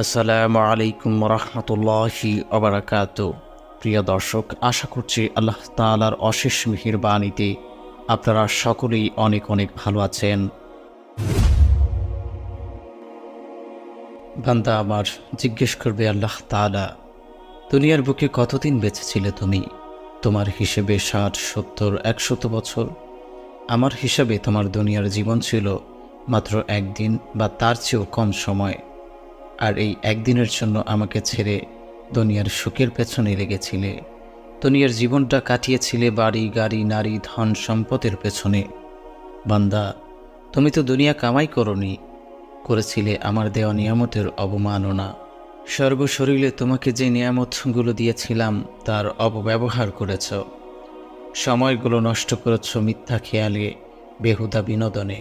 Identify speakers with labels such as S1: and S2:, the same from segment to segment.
S1: আসসালামু আলাইকুম রহমতুল্লাহি ওবারাকাতু। প্রিয় দর্শক, আশা করছি আল্লাহ তাআলার অশেষ মেহেরবানিতে আপনারা সকলেই অনেক অনেক ভালো আছেন। বান্দা আমার জিজ্ঞেস করবে আল্লাহ তাআলা, দুনিয়ার বুকে কতদিন বেঁচে ছিলে তুমি? তোমার হিসেবে ৬০, ৭০, ১০০ বছর। আমার হিসাবে তোমার দুনিয়ার জীবন ছিল মাত্র একদিন বা তার চেয়েও কম সময়। আর এই একদিনের জন্য আমাকে ছেড়ে দুনিয়ার সুখের পেছনে লেগেছিলে। দুনিয়ার জীবনটা কাটিয়েছিলে বাড়ি, গাড়ি, নারী, ধন সম্পদের পেছনে। বান্দা, তুমি তো দুনিয়া কামাই করনি, করেছিলে আমার দেওয়া নিয়ামতের অবমাননা। সর্বশরীরে তোমাকে যে নিয়ামতগুলো দিয়েছিলাম তার অপব্যবহার করেছ। সময়গুলো নষ্ট করেছ মিথ্যা খেয়ালে, বেহুদা বিনোদনে।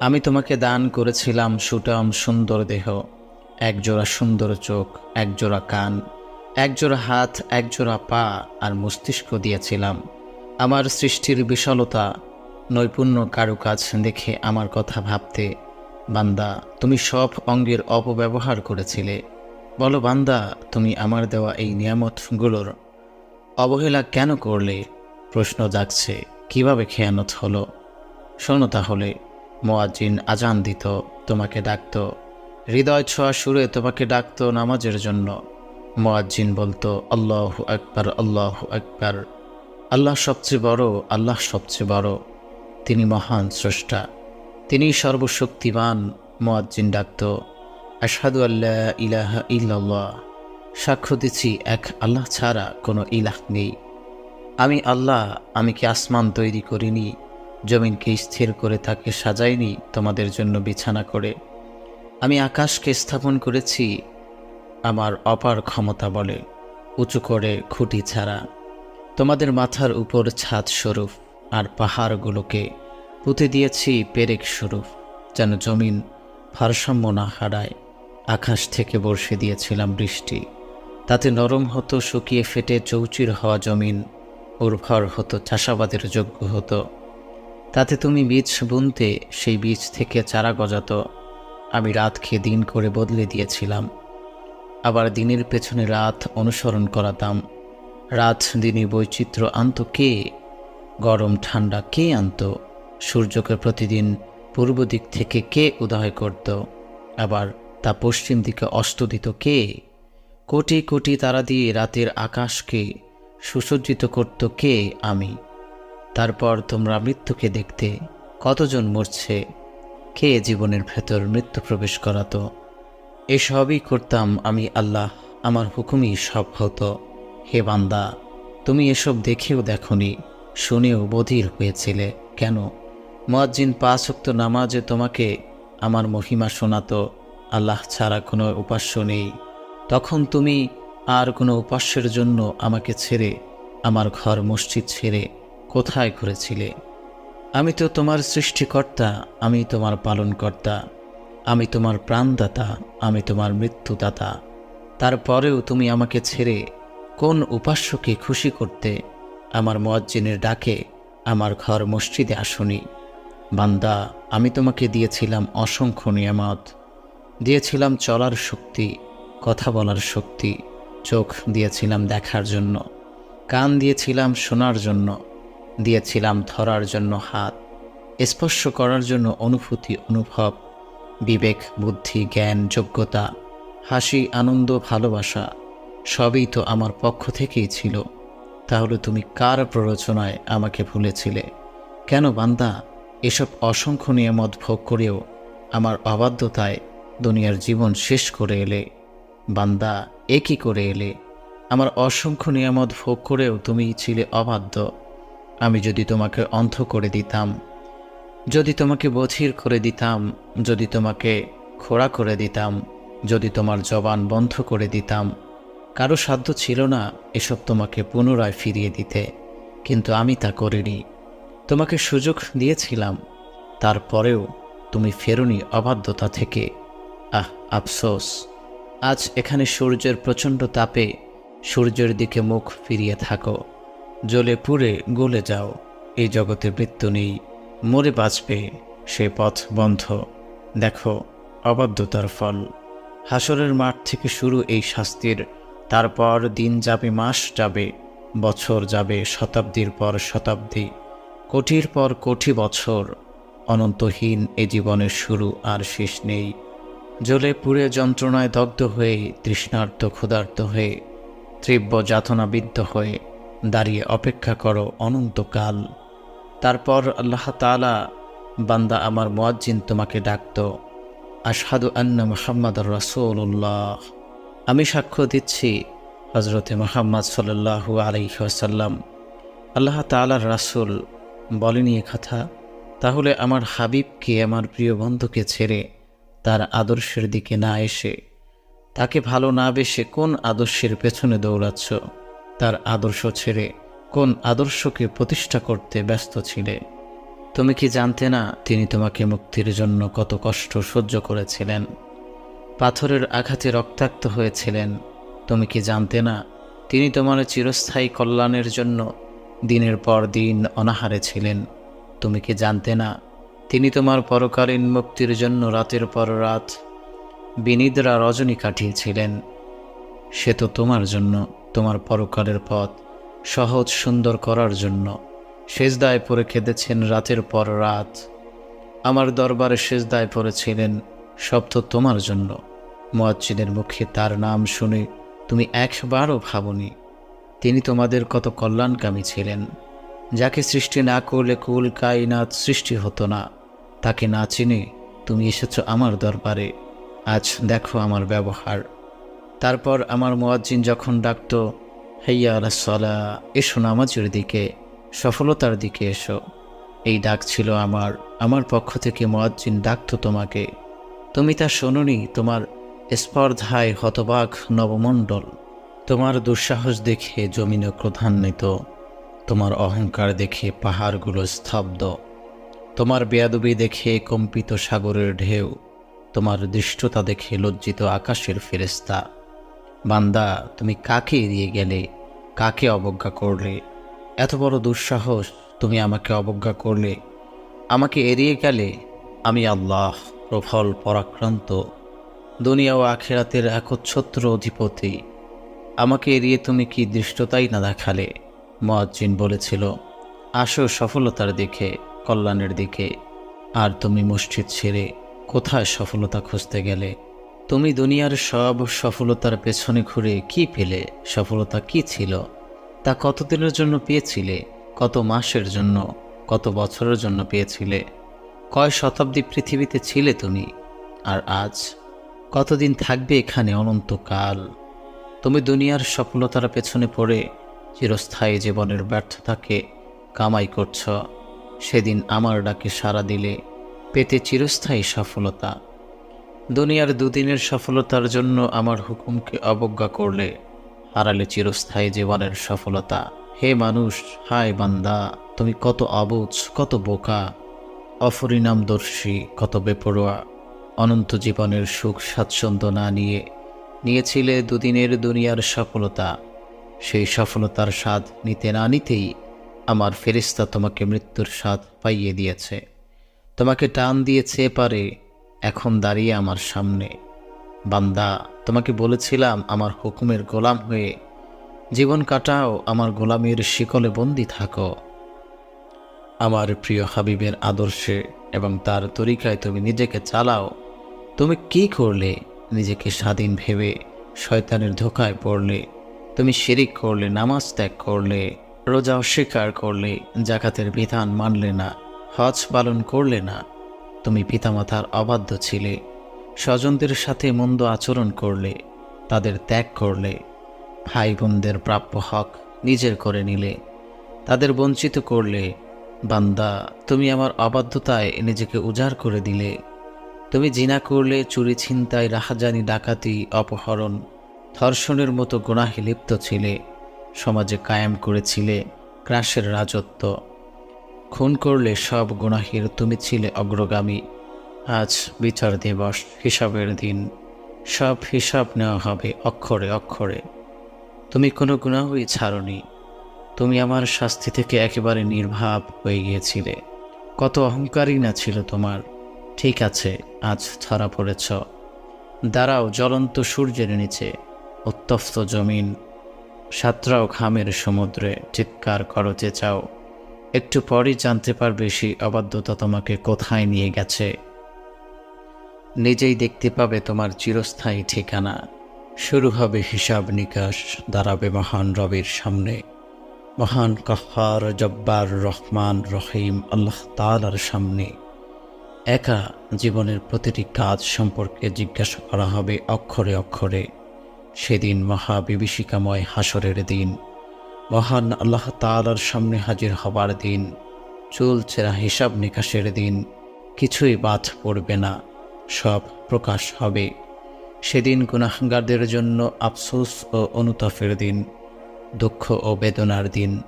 S1: আমি তোমাকে দান করেছিলাম সুঠাম সুন্দর দেহ, একজোড়া সুন্দর চোখ, একজোড়া কান, একজোড়া হাত, একজোড়া পা আর মস্তিষ্ক দিয়েছিলাম। আমার সৃষ্টির বিশালতা, নৈপুণ্য, কারুকাজ দেখে আমার কথা ভাবতে। বান্দা, তুমি সব অঙ্গের অপব্যবহার করেছিলে। বলো বান্দা, তুমি আমার দেওয়া এই নিয়ামতগুলোর অবহেলা কেন করলে? প্রশ্ন জাগছে, কিভাবে খেয়ানত হলো? শোনো তাহলে। মুয়াজ্জিন আজান দিত, তোমাকে ডাকত। হৃদয় ছোঁয়া সুরে তোমাকে ডাকত নামাজের জন্য। মুয়াজ্জিন বলতো, আল্লাহু আকবার, আল্লাহু আকবার। আল্লাহ সবচেয়ে বড়, আল্লাহ সবচেয়ে বড়। তিনি মহান স্রষ্টা, তিনি সর্বশক্তিমান। মুয়াজ্জিন ডাকত, আশহাদু আল্লা ইলাহা ইল্লাল্লাহ। সাক্ষ্য দিচ্ছি এক আল্লাহ ছাড়া কোনো ইলাহ নেই। আমি আল্লাহ। আমি কি আসমান তৈরি করিনি? জমিনকে স্থির করে তাকে সাজাইনি তোমাদের জন্য বিছানা করে? আমি আকাশকে স্থাপন করেছি আমার অপার ক্ষমতা বলে, উঁচু করে খুঁটি ছাড়া। তোমাদের মাথার উপর ছাদ স্বরূপ, আর পাহাড়গুলোকে পুঁতে দিয়েছি পেরেক স্বরূপ, যেন জমিন ভারসাম্য না হারায়। আকাশ থেকে বর্ষে দিয়েছিলাম বৃষ্টি, তাতে নরম হতো শুকিয়ে ফেটে চৌচির হওয়া জমিন, উর্বর হতো, চাষাবাদের যোগ্য হতো। তাতে তুমি বীজ বুনতে, সেই বীজ থেকে চারা গজাত। আমি রাতকে দিন করে বদলে দিয়েছিলাম, আবার দিনের পেছনে রাত অনুসরণ করাতাম। রাত দিনে বৈচিত্র্য আনত কে? গরম ঠান্ডা কে আনত? সূর্যকে প্রতিদিন পূর্ব দিক থেকে কে উদয় করত, আবার তা পশ্চিম দিকে অস্ত দিত কে? কোটি কোটি তারা দিয়ে রাতের আকাশকে সুসজ্জিত করত কে? আমি। তারপর তোমরা মৃত্যুকে দেখতে, কতজন মরছে, কে জীবনের ভেতর মৃত্যু প্রবেশ করাতো? এসবই করতাম আমি আল্লাহ, আমার হুকুমই সব হতো। হে বান্দা, তুমি এসব দেখেও দেখনি, শুনেও বধির হয়েছিলে কেন? মুয়াজ্জিন ৫ ওয়াক্ত নামাজে তোমাকে আমার মহিমা শোনাতো, আল্লাহ ছাড়া কোনো উপাস্য নেই। তখন তুমি আর কোনো উপাস্যের জন্য আমাকে ছেড়ে, আমার ঘর মসজিদ ছেড়ে কোথায় ঘুরেছিলে? আমি তো তোমার সৃষ্টিকর্তা, আমি তোমার পালনকর্তা, আমি তোমার প্রাণদাতা, আমি তোমার মৃত্যুদাতা। তারপরেও তুমি আমাকে ছেড়ে কোন উপাস্যকে খুশি করতে আমার মুয়াজ্জিনের ডাকে আমার ঘর মসজিদে আসনি? বান্দা, আমি তোমাকে দিয়েছিলাম অসংখ্য নিয়ামত, দিয়েছিলাম চলার শক্তি, কথা বলার শক্তি, চোখ দিয়েছিলাম দেখার জন্য, কান দিয়েছিলাম শোনার জন্য, দিয়েছিলাম ধরার জন্য হাত, স্পর্শ করার জন্য অনুভূতি, অনুভব, বিবেক, বুদ্ধি, জ্ঞান, যোগ্যতা, হাসি, আনন্দ, ভালোবাসা সবই তো আমার পক্ষ থেকেই ছিল। তাহলে তুমি কার প্ররোচনায় আমাকে ভুলেছিলে? কেন বান্দা, এসব অসংখ্য নিয়ামত ভোগ করেও আমার অবাধ্যতায় দুনিয়ার জীবন শেষ করে এলে? বান্দা, এ কি করে এলে? আমার অসংখ্য নিয়ামত ভোগ করেও তুমি ছিলে অবাধ্য। আমি যদি তোমাকে অন্ধ করে দিতাম, যদি তোমাকে বধির করে দিতাম, যদি তোমাকে খোড়া করে দিতাম, যদি তোমার জবান বন্ধ করে দিতাম, কারো সাধ্য ছিল না এসব তোমাকে পুনরায় ফিরিয়ে দিতে, কিন্তু আমি তা করিনি। তোমাকে সুযোগ দিয়েছিলাম, তারপরেও তুমি ফেরোনি অবাধ্যতা থেকে। আহ, আফসোস! আজ এখানে সূর্যের প্রচণ্ড তাপে সূর্যের দিকে মুখ ফিরিয়ে থাকো, জ্বলে পুড়ে গলে যাও। এই জগতে মৃত্যু নেই, মরে বাঁচবে, সে পথ বন্ধ। দেখো অবাধ্যতার ফল। হাসরের মাঠ থেকে শুরু এই শাস্তির। তারপর দিন যাবে, মাস যাবে, বছর যাবে, শতাব্দীর পর শতাব্দী, কোটির পর কোটি বছর। অনন্তহীন এ জীবনের শুরু আর শেষ নেই। জ্বলে পুড়ে যন্ত্রণায় দগ্ধ হয়ে, তৃষ্ণার্ত ক্ষুধার্ত হয়ে, তীব্র যাতনাবিদ্ধ হয়ে দাঁড়িয়ে অপেক্ষা করো অনন্তকাল। তারপর আল্লাহ তাআলা, বান্দা আমার মুয়াজ্জিন তোমাকে ডাকত, আশহাদু আন্না মুহাম্মাদুর রাসূলুল্লাহ, আমি সাক্ষ্য দিচ্ছি হযরতে মুহাম্মদ সাল্লাল্লাহু আলাইহি ওয়াসাল্লাম আল্লাহ তাআলার রাসূল। বলেনি এ কথা? তাহলে আমার হাবিবকে, আমার প্রিয় বন্ধুকে ছেড়ে তার আদর্শের দিকে না এসে, তাকে ভালো না বেসে কোন আদর্শের পেছনে দৌড়াচ্ছ? তার আদর্শ ছেড়ে কোন আদর্শকে প্রতিষ্ঠা করতে ব্যস্ত ছিলে? তুমি কি জানতে না তিনি তোমাকে মুক্তির জন্য কত কষ্ট সহ্য করেছিলেন? পাথরের আঘাতে রক্তাক্ত হয়েছিলেন। তুমি কি জানতে না তিনি তোমার চিরস্থায়ী কল্যাণের জন্য দিনের পর দিন অনাহারে ছিলেন? তুমি কি জানতে না তিনি তোমার পরকালীন মুক্তির জন্য রাতের পর রাত বিনিদ্রা রজনী কাটিয়েছিলেন? সে তো তোমার জন্য, তোমার পরকালের পথ সহজ সুন্দর করার জন্য সেজদায় পড়ে কেঁদেছেন রাতের পর রাত। আমার দরবারে সেজদায় পড়েছিলেন, সব তো তোমার জন্য। মুয়াজ্জিনের মুখে তার নাম শুনে তুমি একবারও ভাবনি তিনি তোমাদের কত কল্যাণকামী ছিলেন? যাকে সৃষ্টি না করলে কুল কায়নাত সৃষ্টি হতো না, তাকে না চিনে তুমি এসেছো আমার দরবারে। আজ দেখো আমার ব্যবহার। তারপর আমার মুয়াজ্জিন যখন ডাকত, হাইয়া আলাস সালাহ, এসো নামাজের দিকে, সফলতার দিকে এসো, এই ডাক ছিল আমার পক্ষ থেকে মুয়াজ্জিন ডাকত তোমাকে। তুমি তা শোনোনি। তোমার স্পর্ধায় হতবাক নবমণ্ডল, তোমার দুঃসাহস দেখে জমিন ক্রোধান্বিত, তোমার অহংকার দেখে পাহাড়গুলো স্তব্ধ, তোমার বেয়াদবি দেখে কম্পিত সাগরের ঢেউ, তোমার দৃষ্টতা দেখে লজ্জিত আকাশের ফেরেশতা। বান্দা, তুমি কাকে এড়িয়ে গেলে? কাকে অবজ্ঞা করলে? এত বড় দুঃসাহস! তুমি আমাকে অবজ্ঞা করলে, আমাকে এড়িয়ে গেলে। আমি আল্লাহ, প্রবল পরাক্রান্ত, দুনিয়া ও আখিরাতের একচ্ছত্র অধিপতি। আমাকে এড়িয়ে তুমি কি দৃষ্টতাই না দেখালে? মুয়াজ্জিন বলেছিল, আসো সফলতার দিকে, কল্যাণের দিকে। আর তুমি মসজিদ ছেড়ে কোথায় সফলতা খুঁজতে গেলে? তুমি দুনিয়ার সব সফলতার পেছনে ঘুরে কি পেলে? সফলতা কি ছিল? তা কতদিনের জন্য পেয়েছিলে? কত মাসের জন্য, কত বছরের জন্য পেয়েছিলে? কয় শতাব্দী পৃথিবীতে ছিলে তুমি? আর আজ কতদিন থাকবে এখানে? অনন্তকাল। তুমি দুনিয়ার সফলতার পেছনে পড়ে চিরস্থায়ী জীবনের ব্যর্থতাকে কামাই করছ। সেদিন আমার ডাকে সাড়া দিলে পেতে চিরস্থায়ী সফলতা। দুনিয়ার দুদিনের সফলতার জন্য আমার হুকুমকে অবজ্ঞা করলে হারালে চিরস্থায়ী জীবনের সফলতা। হে মানুষ, হায় বান্দা, তুমি কত অবুঝ, কত বোকা, অপরিণামদর্শী, কত বেপরোয়া। অনন্ত জীবনের সুখ স্বাচ্ছন্দ্য না নিয়েছিলে দুদিনের দুনিয়ার সফলতা। সেই সফলতার স্বাদ নিতে না নিতেই আমার ফেরেশতা তোমাকে মৃত্যুর স্বাদ পাইয়ে দিয়েছে, তোমাকে টান দিয়েছে পারে, এখন দাঁড়িয়ে আমার সামনে। বান্দা, তোমাকে বলেছিলাম আমার হুকুমের গোলাম হয়ে জীবন কাটাও, আমার গোলামের শিকলে বন্দী থাকো। আমার প্রিয় হাবিবের আদর্শে এবং তার তরিকায় তুমি নিজেকে চালাও। তুমি কি করলে? নিজেকে স্বাধীন ভেবে শয়তানের ধোকায় পড়লে। তুমি শিরিক করলে, নামাজ ত্যাগ করলে, রোজা অস্বীকার করলে, জাকাতের বিধান মানলে না, হজ পালন করলে না। তুমি পিতামাতার অবাধ্য ছিলে, স্বজনদের সাথে মন্দ আচরণ করলে, তাদের ত্যাগ করলে, ভাই বোনদের প্রাপ্য হক নিজের করে নিলে, তাদের বঞ্চিত করলে। বান্দা, তুমি আমার অবাধ্যতায় নিজেকে উজাড় করে দিলে। তুমি জিনা করলে, চুরি, ছিনতাই, রাহাজানি, ডাকাতি, অপহরণ, ধর্ষণের মতো গুনাহে লিপ্ত ছিলে। সমাজে কায়েম করেছিলে ক্রাসের রাজত্ব। খুন করলে, সব গুনাহের তুমি ছিলে অগ্রগামী। আজ বিচার দিবস, হিসাবের দিন, সব হিসাব নেওয়া হবে অক্ষরে অক্ষরে। তুমি কোনো গুনাহই ছাড়নি। তুমি আমার শাস্তি থেকে একেবারে নির্ভাব হয়ে গিয়েছিলে। কত অহংকারই না ছিল তোমার। ঠিক আছে, আজ ধরা পড়েছ। দাঁড়াও জ্বলন্ত সূর্যের নিচে, উত্তপ্ত জমিন, সাতরাও ঘামের সমুদ্রে, চিৎকার করো চেঁচাও। একটু পরই জানতে পারবে সেই অবাধ্যতা তোমাকে কোথায় নিয়ে গেছে। নিজেই দেখতে পাবে তোমার চিরস্থায়ী ঠিকানা। শুরু হবে হিসাব নিকাশ, দাঁড়াবে মহান রবের সামনে। মহান কাহ্হার, জব্বার, রহমান, রহিম আল্লাহ তাআলার সামনে একা জীবনের প্রতিটি কাজ সম্পর্কে জিজ্ঞাসা করা হবে অক্ষরে অক্ষরে। সেদিন মহা বিভীষিকাময় হাসরের দিন, মহান আল্লাহ তাআলার সামনে হাজির হবার দিন, চুলচেরা হিসাব নিকাশের দিন। কিছুই বাদ পড়বে না, সব প্রকাশ হবে। সেদিন গুনাহগারদের জন্য আফসোস ও অনুতাপের দিন, দুঃখ ও বেদনার দিন,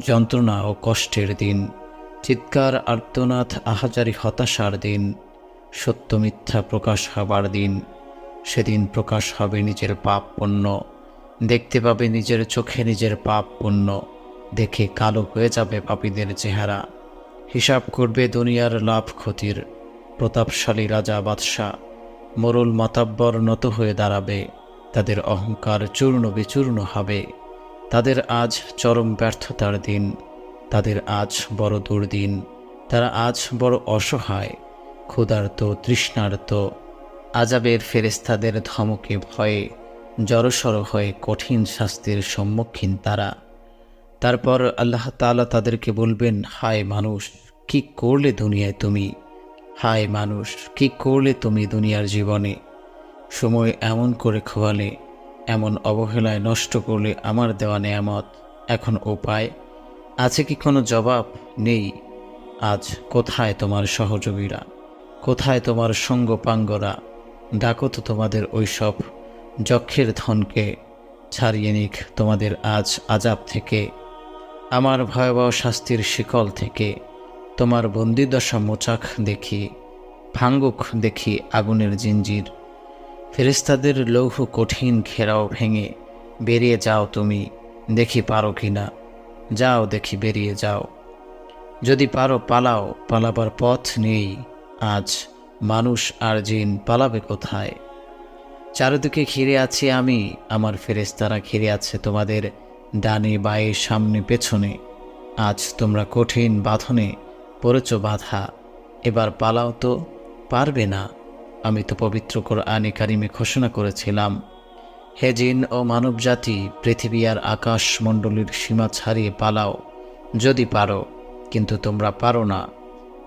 S1: যন্ত্রণা ও কষ্টের দিন, চিৎকার আর্তনাদ আহাজারি হতাশার দিন, সত্য মিথ্যা প্রকাশ হবার দিন। সেদিন প্রকাশ হবে নিজের পাপ পুণ্য, দেখতে পাবে নিজের চোখে নিজের পাপ পুণ্য, দেখে কালো হয়ে যাবে পাপীদের চেহারা। হিসাব করবে দুনিয়ার লাভ ক্ষতির, প্রতাপশালী রাজা বাদশাহ, মোরল মাতাব্বর নত হয়ে দাঁড়াবে, তাদের অহংকার চূর্ণ বিচূর্ণ হবে। তাদের আজ চরম ব্যর্থতার দিন, তাদের আজ বড় দুর্দিন, তারা আজ বড় অসহায়, ক্ষুধার্ত, তৃষ্ণার্ত। আজাবের ফেরেশতাদের ধমকে ভয়ে জড়সড় হয়ে কঠিন শাস্তির সম্মুখীন তারা। তারপর আল্লাহ তাআলা তাদেরকে বলবেন, হায় মানুষ, কি করলে দুনিয়ায় তুমি? হায় মানুষ, কি করলে তুমি দুনিয়ার জীবনে? সময় এমন করে খোয়ালে, এমন অবহেলায় নষ্ট করলে আমার দেওয়া নেয়ামত। এখন উপায় আছে কি? কোনো জবাব নেই। আজ কোথায় তোমার সহযোগীরা? কোথায় তোমার সঙ্গপাঙ্গরা? ডাকো তো তোমাদের ওইসব যক্ষের ধনকে, ছাড়িয়ে নিক তোমাদের আজ আজাব থেকে, আমার ভয়াবহ শাস্তির শিকল থেকে। তোমার বন্দিদশা মোচাক দেখি, ভাঙ্গুক দেখি আগুনের জিঞ্জির। ফেরেশতাদের লৌহ কঠিন ঘেরাও ভেঙে বেরিয়ে যাও তুমি, দেখি পারো কিনা। যাও দেখি, বেরিয়ে যাও। যদি পারো পালাও, পালাবার পথ নেই। আজ মানুষ আর জিন পালাবে কোথায়? চারিদিকে ঘিরে আছি আমি, আমার ফেরেশতারা ঘিরে আছে তোমাদের ডানে বায়ে সামনে পেছনে। আজ তোমরা কঠিন বাঁধনে পড়েছ বাধা, এবার পালাও তো পারবে না। আমি তো পবিত্র কোরআনে কারিমে ঘোষণা করেছিলাম, হে জিন ও মানবজাতি, পৃথিবী আর আকাশ মণ্ডলীর সীমা ছাড়িয়ে পালাও যদি পারো। কিন্তু তোমরা পারো না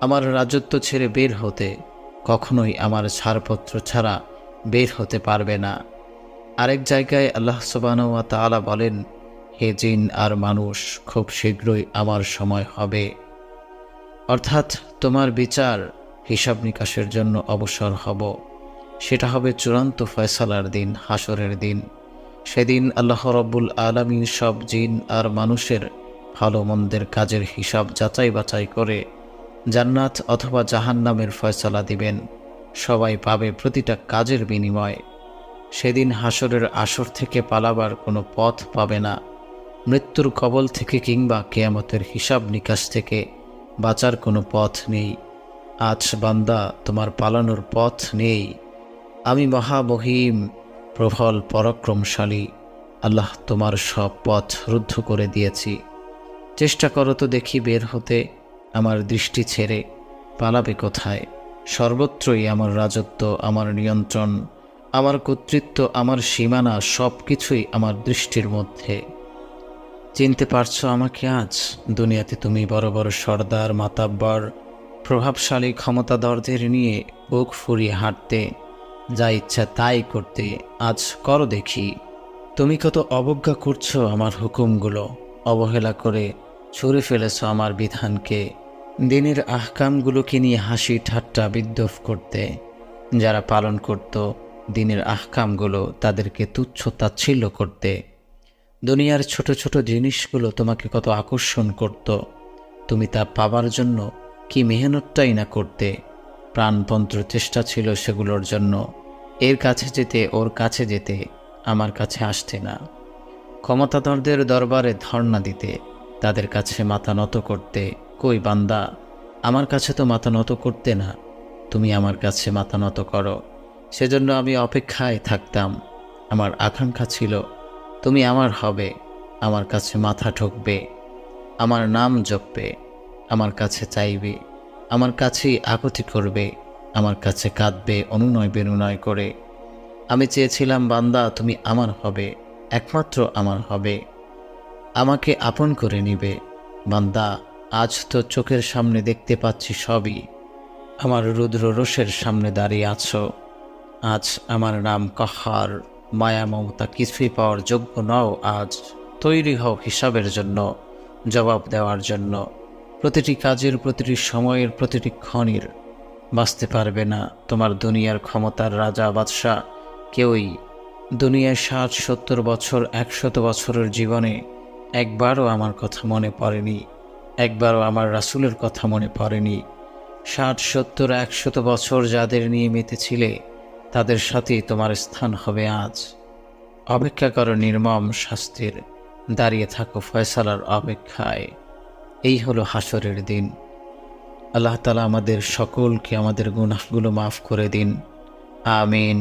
S1: আমার রাজত্ব ছেড়ে বের হতে, কখনোই আমার ছাড়পত্র ছাড়া বের হতে পারবে না। আরেক জায়গায় আল্লাহ সুবহানাহু ওয়া তাআলা বলেন, হে জিন আর মানুষ, খুব শীঘ্রই আমার সময় হবে। অর্থাৎ তোমার বিচার হিসাব নিকাশের জন্য অবসর হব। সেটা হবে চূড়ান্ত ফয়সালার দিন, হাসরের দিন। সেদিন আল্লাহ রব্বুল আলামিন সব জিন আর মানুষের ভালো মন্দের কাজের হিসাব যাচাই বাছাই করে জান্নাত অথবা জাহান্নামের ফয়সালা দিবেন। সবাই পাবে প্রতিটা কাজের বিনিময়। সেদিন হাসরের আসর থেকে পালাবার কোনো পথ পাবে না। মৃত্যুর কবল থেকে কিংবা কিয়ামতের হিসাব নিকাশ থেকে বাঁচার কোনো পথ নেই। আজ বান্দা, তোমার পালানোর পথ নেই। আমি মহামহিম, প্রবল পরাক্রমশালী আল্লাহ তোমার সব পথ রুদ্ধ করে দিয়েছি। চেষ্টা করো তো দেখি বের হতে আমার দৃষ্টি ছেড়ে। পালাবে কোথায়? সর্বত্রই আমার রাজত্ব, আমার নিয়ন্ত্রণ, আমার কর্তৃত্ব, আমার সীমানা, সব কিছুই আমার দৃষ্টির মধ্যে। চিনতে পারছো আমাকে আজ? দুনিয়াতে তুমি বড় বড় সর্দার, মাতাব্বর, প্রভাবশালী ক্ষমতাধরদের নিয়ে বুক ফুরিয়ে হাঁটতে, যা ইচ্ছা তাই করতে। আজ করো দেখি। তুমি কত অবজ্ঞা করছো আমার হুকুমগুলো, অবহেলা করে ছুঁড়ে ফেলেছ আমার বিধানকে। দিনের আহকামগুলোকে নিয়ে হাসি ঠাট্টা বিদ্রূপ করতে। যারা পালন করত দিনের আহকামগুলো, তাদেরকে তুচ্ছ তাচ্ছিল্য করতে। দুনিয়ার ছোট ছোট জিনিসগুলো তোমাকে কত আকর্ষণ করত। তুমি তা পাবার জন্য কি মেহনতটাই না করতে। প্রাণপন্ত্র চেষ্টা ছিল সেগুলোর জন্য। এর কাছে যেতে, ওর কাছে যেতে, আমার কাছে আসতে না। ক্ষমতাধরদের দরবারে ধর্ণা দিতে, তাদের কাছে মাথা নত করতে। কই বান্দা, আমার কাছে তো মাথা নত করতে না। তুমি আমার কাছে মাথা নত করো। সেজন্য আমি অপেক্ষায় থাকতাম। আমার আকাঙ্ক্ষা ছিল তুমি আমার হবে, আমার কাছে মাথা ঠুকবে, আমার নাম জপবে, আমার কাছে চাইবে, আমার কাছেই আকুতি করবে, আমার কাছে কাঁদবে অনুনয় বিনুনয় করে। আমি চেয়েছিলাম বান্দা তুমি আমার হবে, একমাত্র আমার হবে, আমাকে আপন করে নিবে। বান্দা আজ তো চোখের সামনে দেখতে পাচ্ছি সবই, আমার রুদ্র রোষের সামনে দাঁড়িয়ে আছো। আজ আমার নাম কাহার, মায়া মমতা কিছুই পাওয়ার যোগ্য নও। আজ তৈরি হও হিসাবের জন্য, জবাব দেওয়ার জন্য। প্রতিটি কাজের, প্রতিটি সময়ের, প্রতিটি ক্ষণের বাঁচতে পারবে না তোমার দুনিয়ার ক্ষমতার রাজা বাদশাহ কেউই। দুনিয়ায় 60-70 বছর, 100 বছরের জীবনে একবারও আমার কথা মনে পড়েনি, একবারও আমার রাসূলের কথা মনে পড়েনি। 60-70-100 বছর যাদের নিয়ে মেতেছিলে তাদের সাথেই তোমার স্থান হবে আজ। অপেক্ষা করো নির্মম শাস্তির, দাঁড়িয়ে থাকো ফয়সালার অপেক্ষায়। এই হলো হাসরের দিন। আল্লাহ তাআলা আমাদের সকলকে আমাদের গুনাহগুলো মাফ করে দিন। আমিন।